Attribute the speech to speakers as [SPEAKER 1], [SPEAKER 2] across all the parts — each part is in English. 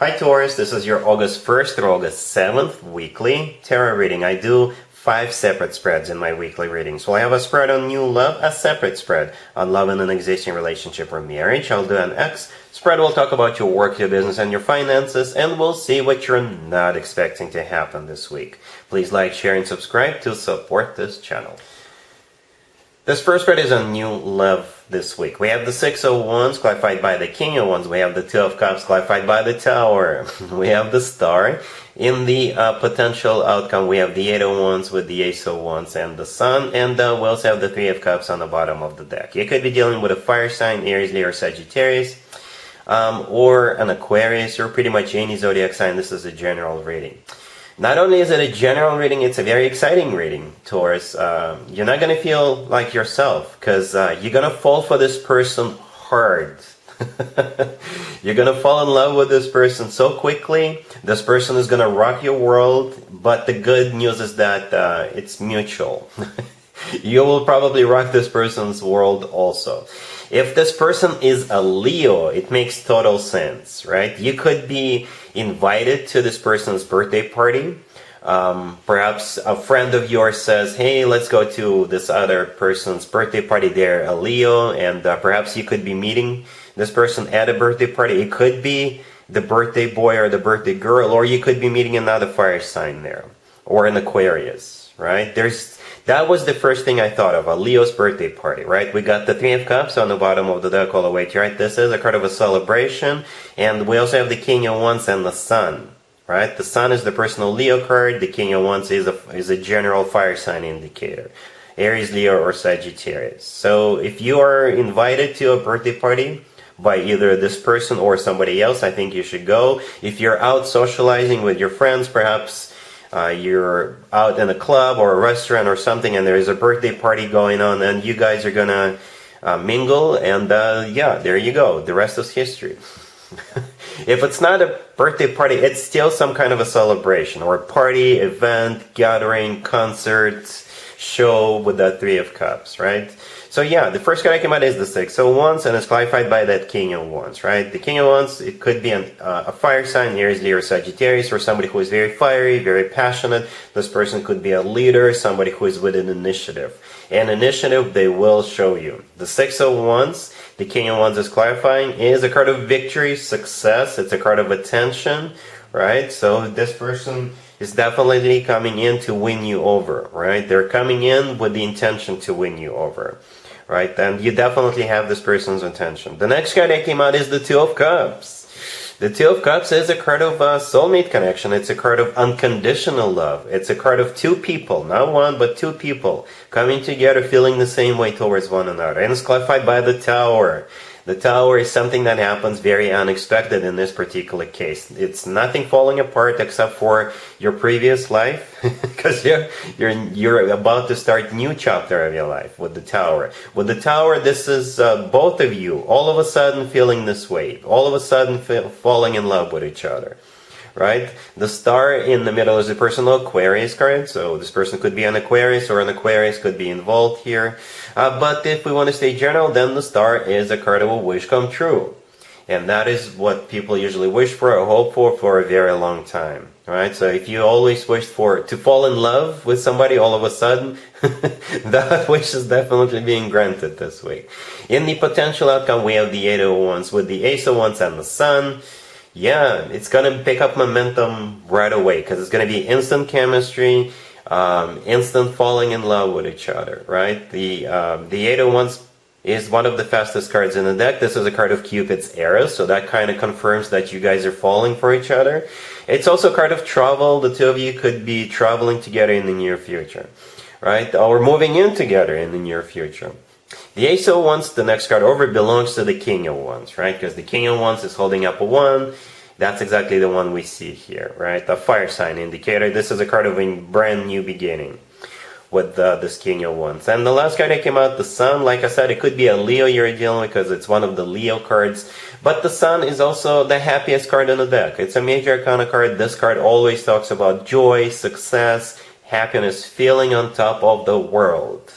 [SPEAKER 1] Hi Taurus, this is your August 1st through August 7th weekly tarot reading. I do 5 separate spreads in my weekly readings. So I have a spread on new love, a separate spread on love in an existing relationship or marriage. I'll do an X spread. We'll talk about your work, your business, and your finances, and we'll see what you're not expecting to happen this week. Please like, share, and subscribe to support this channel. This first spread is on new love this week. We have the Six of Wands clarified by the King of Wands. We have the Two of Cups clarified by the Tower. We have the Star. In the potential outcome, we have the Eight of Wands with the Ace of Wands and the Sun. And we also have the Three of Cups on the bottom of the deck. You could be dealing with a fire sign, Aries, Leo, or Sagittarius, or an Aquarius, or pretty much any zodiac sign. This is a general reading. Not only is it a general reading, it's a very exciting reading, Taurus. You're not going to feel like yourself because you're going to fall for this person hard. You're going to fall in love with this person so quickly. This person is going to rock your world, but the good news is that it's mutual. You will probably rock this person's world also. If this person is a Leo, it makes total sense, right? You could be invited to this person's birthday party. Perhaps a friend of yours says, hey, let's go to this other person's birthday party. They're a Leo, and perhaps you could be meeting this person at a birthday party. It could be the birthday boy or the birthday girl, or you could be meeting another fire sign there, or an Aquarius, right? That was the first thing I thought of, a Leo's birthday party, right? We got the Three of Cups on the bottom of the deck all the way to right. This is a card of a celebration. And we also have the King of Wands and the Sun, right? The Sun is the personal Leo card. The King of Wands is a general fire sign indicator. Aries, Leo, or Sagittarius. So if you are invited to a birthday party by either this person or somebody else, I think you should go. If you're out socializing with your friends, perhaps you're out in a club or a restaurant or something and there's a birthday party going on and you guys are gonna mingle, and yeah, there you go. The rest is history. If it's not a birthday party, it's still some kind of a celebration or a party, event, gathering, concert, show with that Three of Cups, right? So yeah, the first card I came out is the Six of Wands, and it's clarified by that King of Wands, right? The King of Wands, it could be a fire sign, Aries, Leo, or Sagittarius, or somebody who is very fiery, very passionate. This person could be a leader, somebody who is with an initiative. And initiative, they will show you. The Six of Wands, the King of Wands is clarifying, is a card of victory, success. It's a card of attention, right? So this person is definitely coming in to win you over, right? They're coming in with the intention to win you over, right? And you definitely have this person's attention. The next card that came out is the Two of Cups. The Two of Cups is a card of soulmate connection. It's a card of unconditional love. It's a card of two people, not one, but two people coming together, feeling the same way towards one another. And it's clarified by the Tower. The Tower is something that happens very unexpected in this particular case. It's nothing falling apart except for your previous life, because you're about to start a new chapter of your life with the Tower. With the Tower, this is both of you all of a sudden feeling this way, all of a sudden falling in love with each other. Right? The Star in the middle is a personal Aquarius card, so this person could be an Aquarius or an Aquarius could be involved here. But if we want to stay general, then the Star is a card of a wish come true. And that is what people usually wish for or hope for a very long time. Right? So if you always wish to fall in love with somebody all of a sudden, that wish is definitely being granted this week. In the potential outcome, we have the Eight of Wands with the Ace of Wands and the Sun. Yeah, it's going to pick up momentum right away because it's going to be instant chemistry, instant falling in love with each other, right? The Eight of Wands is one of the fastest cards in the deck. This is a card of Cupid's arrows, so that kind of confirms that you guys are falling for each other. It's also a card of travel. The two of you could be traveling together in the near future, right? Or moving in together in the near future. The Ace of Wands, the next card over, belongs to the King of Wands, right? Because the King of Wands is holding up a wand. That's exactly the one we see here, right? A fire sign indicator. This is a card of a brand new beginning with this King of Wands. And the last card that came out, the Sun, like I said, it could be a Leo you're dealing with because it's one of the Leo cards. But the Sun is also the happiest card in the deck. It's a major arcana card. This card always talks about joy, success, happiness, feeling on top of the world.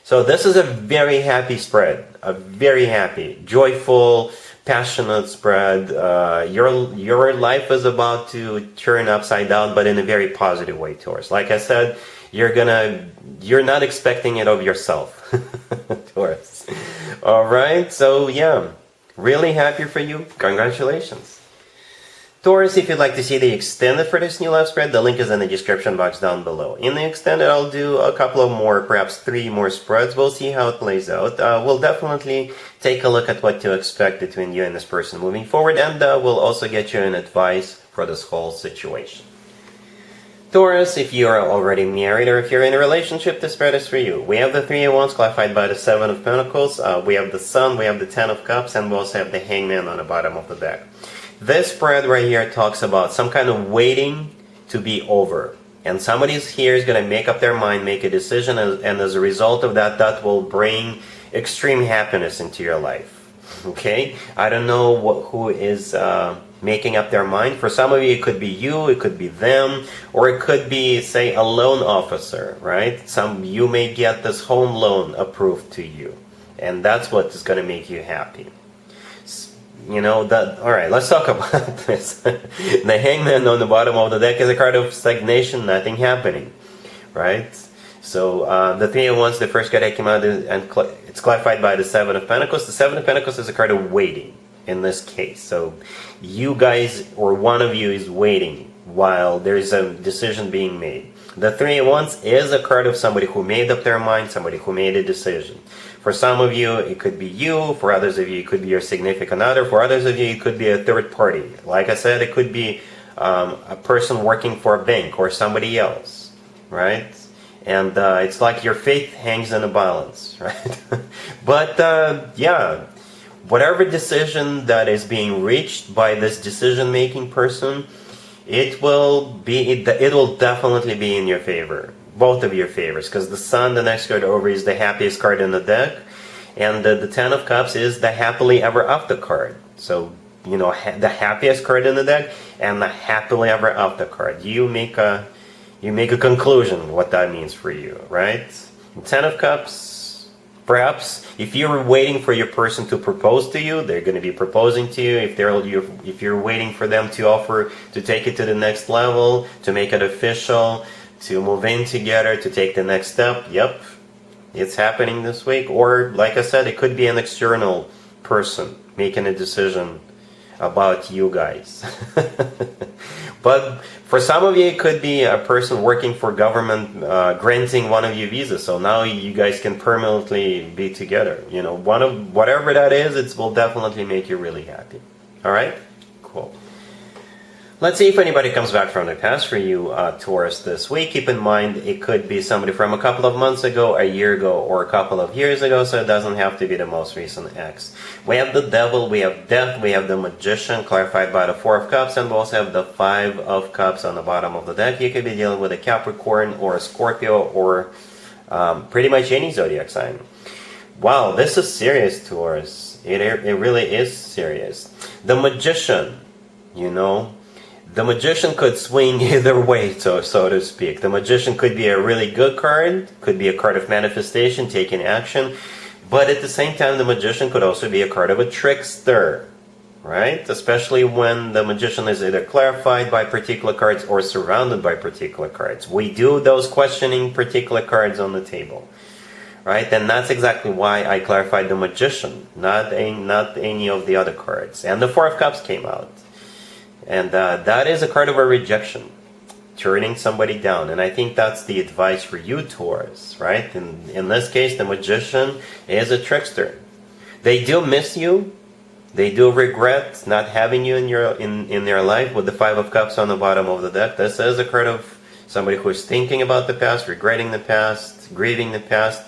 [SPEAKER 1] So this is a very happy spread, a very happy, joyful, passionate spread. Your life is about to turn upside down, but in a very positive way, Taurus. Like I said, you're not expecting it of yourself, Taurus. All right, so yeah, really happy for you. Congratulations. Taurus, if you'd like to see the extended for this new love spread, the link is in the description box down below. In the extended, I'll do a couple of more, perhaps 3 more spreads. We'll see how it plays out. We'll definitely take a look at what to expect between you and this person moving forward, and we'll also get you an advice for this whole situation. Taurus, if you are already married or if you're in a relationship, this spread is for you. We have the 3 of Wands clarified by the 7 of Pentacles. We have the Sun, we have the 10 of Cups, and we also have the Hangman on the bottom of the deck. This spread right here talks about some kind of waiting to be over. And somebody here is going to make up their mind, make a decision, and as a result of that, that will bring extreme happiness into your life. Okay? I don't know who is making up their mind. For some of you, it could be you, it could be them, or it could be, say, a loan officer, right? You may get this home loan approved to you. And that's what is going to make you happy. You know, that. All right, let's talk about this. The Hangman on the bottom of the deck is a card of stagnation, nothing happening, right? So the 3 of Wands, the first card that came out, and it's clarified by the 7 of Pentacles. The 7 of Pentacles is a card of waiting in this case. So you guys, or one of you, is waiting while there's a decision being made. The 3 of Wands is a card of somebody who made up their mind, somebody who made a decision. For some of you, it could be you. For others of you, it could be your significant other. For others of you, it could be a third party. Like I said, it could be a person working for a bank or somebody else, right? And it's like your faith hangs in a balance, right? But yeah, whatever decision that is being reached by this decision-making person, it will definitely be in your favor. Both of your favors, because the Sun, the next card over, is the happiest card in the deck, and the 10 of Cups is the happily ever after card. So, you know, the happiest card in the deck and the happily ever after card. You make a conclusion what that means for you, right? The 10 of Cups, perhaps if you're waiting for your person to propose to you, they're going to be proposing to you. If you're waiting for them to offer to take it to the next level, to make it official, to move in together, to take the next step. Yep, it's happening this week. Or, like I said, it could be an external person making a decision about you guys. But for some of you, it could be a person working for government granting one of you visas. So now you guys can permanently be together. You know, whatever that is, it will definitely make you really happy. All right? Cool. Let's see if anybody comes back from the past for you, Taurus, this week. Keep in mind, it could be somebody from a couple of months ago, a year ago, or a couple of years ago, so it doesn't have to be the most recent ex. We have the Devil, we have Death, we have the Magician, clarified by the 4 of Cups, and we also have the 5 of Cups on the bottom of the deck. You could be dealing with a Capricorn or a Scorpio or pretty much any zodiac sign. Wow, this is serious, Taurus. It really is serious. The Magician, you know, the Magician could swing either way, so to speak. The Magician could be a really good card, could be a card of manifestation, taking action, but at the same time, the Magician could also be a card of a trickster, right? Especially when the Magician is either clarified by particular cards or surrounded by particular cards. We do those questioning particular cards on the table, right? And that's exactly why I clarified the Magician, not any of the other cards. And the 4 of Cups came out. And that is a card of a rejection, turning somebody down. And I think that's the advice for you, Taurus, right? In this case, the Magician is a trickster. They do miss you. They do regret not having you in their life. With the 5 of Cups on the bottom of the deck, this is a card of somebody who is thinking about the past, regretting the past, grieving the past,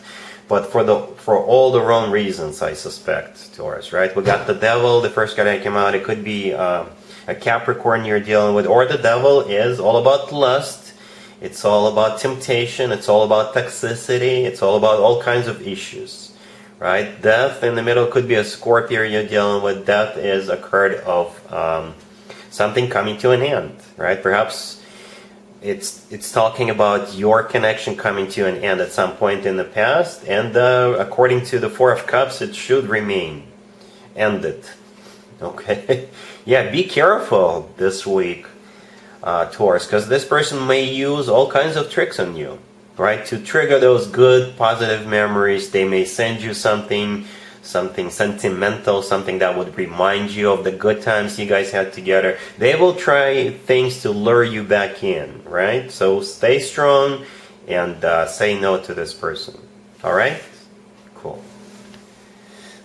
[SPEAKER 1] but for all the wrong reasons, I suspect, Taurus, right? We got the Devil, the first card that came out. It could be a Capricorn you're dealing with, or the Devil is all about lust, it's all about temptation, it's all about toxicity, it's all about all kinds of issues, right? Death in the middle could be a Scorpio you're dealing with. Death is a card of something coming to an end, right? Perhaps it's talking about your connection coming to an end at some point in the past, and according to the 4 of Cups, it should remain ended. Okay. Yeah, be careful this week, Taurus, because this person may use all kinds of tricks on you, right? To trigger those good, positive memories. They may send you something sentimental, something that would remind you of the good times you guys had together. They will try things to lure you back in, right? So stay strong and say no to this person. All right? Cool.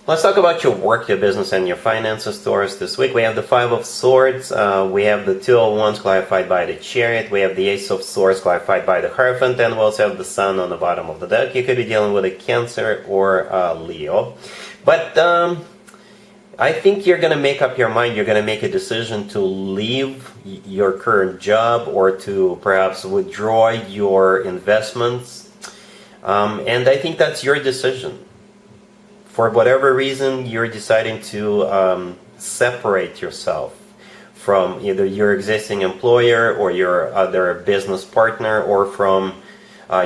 [SPEAKER 1] Let's talk about your work, your business, and your finances, Taurus. This week we have the Five of Swords, we have the Two of Wands clarified by the Chariot, we have the Ace of Swords clarified by the Hierophant, and we also have the Sun on the bottom of the deck. You could be dealing with a Cancer or a Leo. But I think you're going to make up your mind. You're going to make a decision to leave your current job or to perhaps withdraw your investments. And I think that's your decision. For whatever reason, you're deciding to separate yourself from either your existing employer or your other business partner or from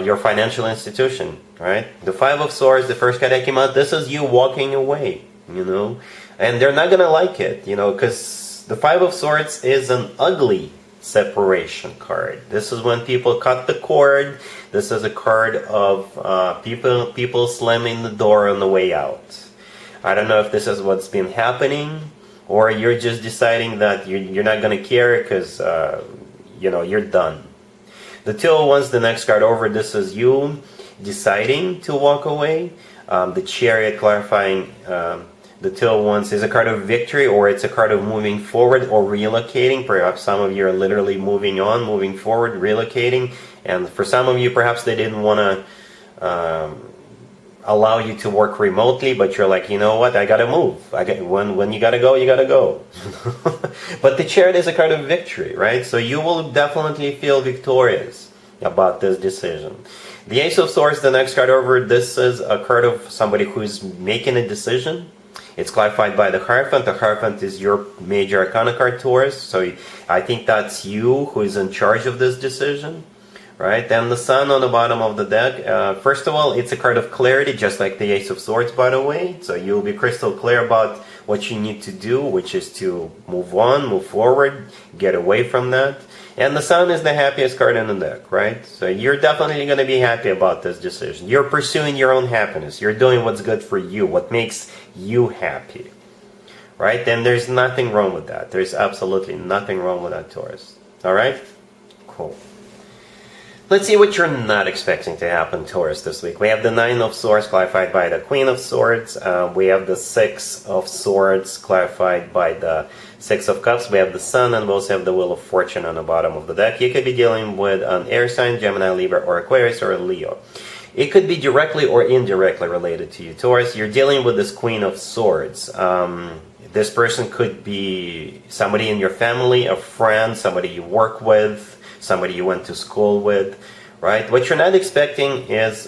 [SPEAKER 1] your financial institution, right? The Five of Swords, the first card that came out, this is you walking away, you know? And they're not going to like it, you know, because the Five of Swords is an ugly separation card. This is when people cut the cord. This is a card of people slamming the door on the way out. I don't know if this is what's been happening, or you're just deciding that you're not going to care because, you know, you're done. The Two of Wands, the next card over, this is you deciding to walk away. The Chariot clarifying the Two of Wands is a card of victory, or it's a card of moving forward or relocating. Perhaps some of you are literally moving on, moving forward, relocating. And for some of you, perhaps they didn't want to allow you to work remotely, but you're like, you know what, I gotta move. When you gotta go, you gotta go. But the Chariot is a card of victory, right? So you will definitely feel victorious about this decision. The Ace of Swords, the next card over, this is a card of somebody who's making a decision. It's clarified by the Hierophant. The Hierophant is your major arcana card, Taurus. So I think that's you who is in charge of this decision, right? And the Sun on the bottom of the deck. First of all, it's a card of clarity, just like the Ace of Swords, by the way. So you'll be crystal clear about what you need to do, which is to move on, move forward, get away from that. And the Sun is the happiest card in the deck, right? So you're definitely going to be happy about this decision. You're pursuing your own happiness. You're doing what's good for you, what makes you happy, right? And there's nothing wrong with that. There's absolutely nothing wrong with that, Taurus. All right? Cool. Let's see what you're not expecting to happen, Taurus, this week. We have the Nine of Swords clarified by the Queen of Swords. We have the Six of Swords clarified by the Six of Cups. We have the Sun, and we also have the Wheel of Fortune on the bottom of the deck. You could be dealing with an air sign, Gemini, Libra, or Aquarius, or a Leo. It could be directly or indirectly related to you, Taurus. You're dealing with this Queen of Swords. This person could be somebody in your family, a friend, somebody you work with, somebody you went to school with, right? What you're not expecting is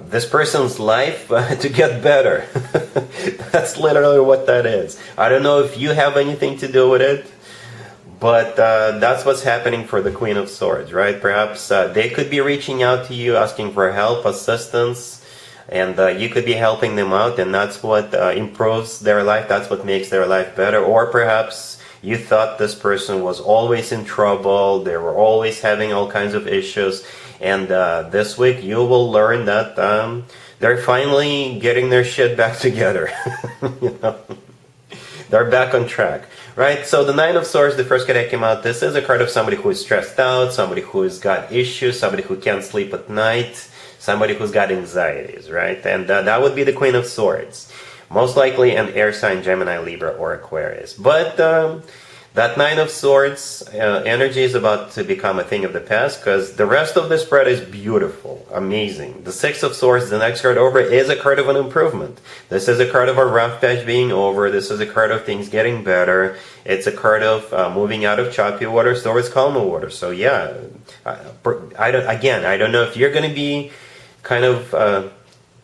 [SPEAKER 1] this person's life to get better. That's literally what that is. I don't know if you have anything to do with it, but that's what's happening for the Queen of Swords, right? Perhaps they could be reaching out to you, asking for help, assistance, and you could be helping them out, and that's what improves their life, that's what makes their life better. Or perhaps you thought this person was always in trouble, they were always having all kinds of issues, and this week you will learn that they're finally getting their shit back together. You know? They're back on track, right? So the Nine of Swords, the first card that came out, this is a card of somebody who is stressed out, somebody who's got issues, somebody who can't sleep at night, somebody who's got anxieties, right? And that would be the Queen of Swords. Most likely an air sign, Gemini, Libra, or Aquarius. But that Nine of Swords energy is about to become a thing of the past, because the rest of the spread is beautiful, amazing. The Six of Swords, the next card over, is a card of an improvement. This is a card of a rough patch being over. This is a card of things getting better. It's a card of moving out of choppy waters towards calmer waters. So yeah, I don't know if you're going to be kind of...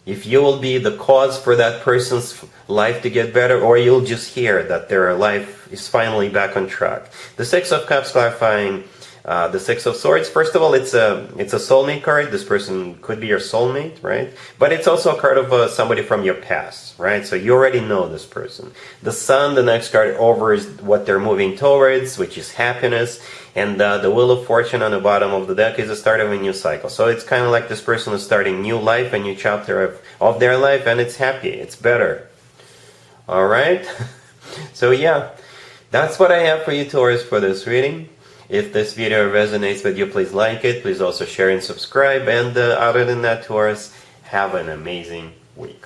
[SPEAKER 1] if you will be the cause for that person's life to get better, or you'll just hear that their life is finally back on track. The Six of Cups clarifying The Six of Swords, first of all, it's a soulmate card. This person could be your soulmate, right? But it's also a card of somebody from your past, right? So you already know this person. The Sun, the next card over, is what they're moving towards, which is happiness. And the Wheel of Fortune on the bottom of the deck is the start of a new cycle. So it's kind of like this person is starting new life, a new chapter of their life, and it's happy, it's better. All right? So yeah, that's what I have for you, Taurus, for this reading. If this video resonates with you, please like it. Please also share and subscribe. And other than that, Taurus, have an amazing week.